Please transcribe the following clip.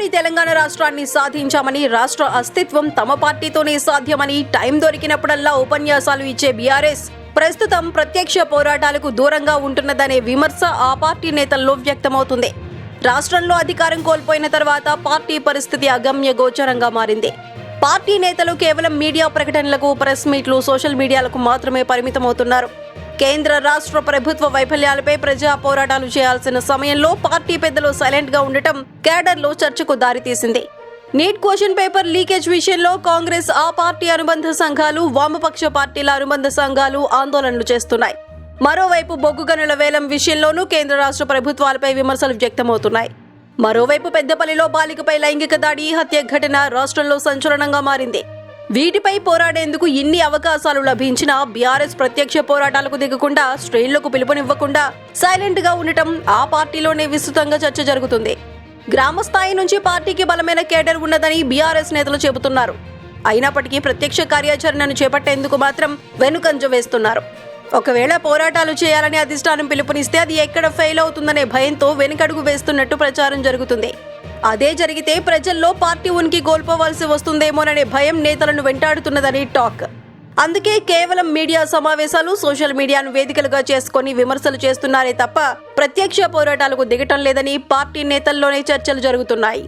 ఉమ్మడి తెలంగాణ రాష్ట్రాన్ని సాధించామని, రాష్ట్ర అస్తిత్వం తమ పార్టీతోనే సాధ్యమని టైం దొరికినప్పుడల్లా ఉపన్యాసాలు ఇచ్చే బీఆర్ఎస్ ప్రస్తుతం ప్రత్యక్ష పోరాటాలకు దూరంగా ఉంటున్నదనే విమర్శ ఆ పార్టీ నేతల్లో వ్యక్తమవుతుంది. రాష్ట్రంలో అధికారం కోల్పోయిన తర్వాత పార్టీ పరిస్థితి అగమ్య గోచరంగా మారింది. పార్టీ నేతలు కేవలం మీడియా ప్రకటనలకు, ప్రెస్ మీట్లు, సోషల్ మీడియాలకు మాత్రమే పరిమితమవుతున్నారు. కేంద్ర రాష్ట్ర ప్రభుత్వ వైఫల్యాలపై ప్రజా పోరాటాలు చేయాల్సిన సమయంలో పార్టీ పెద్దలు సైలెంట్ గా ఉండటం కేడర్లో చర్చకు దారితీసింది. నీట్ క్వశ్చన్ పేపర్ లీకేజ్ విషయంలో కాంగ్రెస్, ఆ పార్టీ అనుబంధ సంఘాలు, వామపక్ష పార్టీల అనుబంధ సంఘాలు ఆందోళనలు చేస్తున్నాయి. మరోవైపు బొగ్గు గనుల వేలం విషయంలోనూ కేంద్ర రాష్ట్ర ప్రభుత్వాలపై విమర్శలు వ్యక్తమవుతున్నాయి. మరోవైపు పెద్దపల్లిలో బాలికపై లైంగిక దాడి, హత్య ఘటన రాష్ట్రంలో సంచలనంగా మారింది. వీటిపై పోరాడేందుకు ఇన్ని అవకాశాలు లభించినా బీఆర్ఎస్ ప్రత్యక్ష పోరాటాలకు దిగకుండా, శ్రేణులకు పిలుపునివ్వకుండా సైలెంట్ గా ఉండటం ఆ పార్టీలోనే విస్తృతంగా చర్చ జరుగుతుంది. గ్రామ స్థాయి నుంచి పార్టీకి బలమైన కేడర్ ఉన్నదని బీఆర్ఎస్ నేతలు చెబుతున్నారు. అయినప్పటికీ ప్రత్యక్ష కార్యాచరణను చేపట్టేందుకు మాత్రం వెనుకంజ వేస్తున్నారు. ఒకవేళ పోరాటాలు చేయాలని అధిష్టానం పిలుపునిస్తే అది ఎక్కడ ఫెయిల్ అవుతుందనే భయంతో వెనుకడుగు వేస్తున్నట్టు ప్రచారం జరుగుతుంది. అదే జరిగితే ప్రజల్లో పార్టీ ఉనికి కోల్పోవాల్సి వస్తుందేమోననే భయం నేతలను వెంటాడుతున్నదని టాక్. అందుకే కేవలం మీడియా సమావేశాలు, సోషల్ మీడియాను వేదికలుగా చేసుకుని విమర్శలు చేస్తున్నారే తప్ప ప్రత్యక్ష పోరాటాలకు దిగటం లేదని పార్టీ నేతల్లోనే చర్చలు జరుగుతున్నాయి.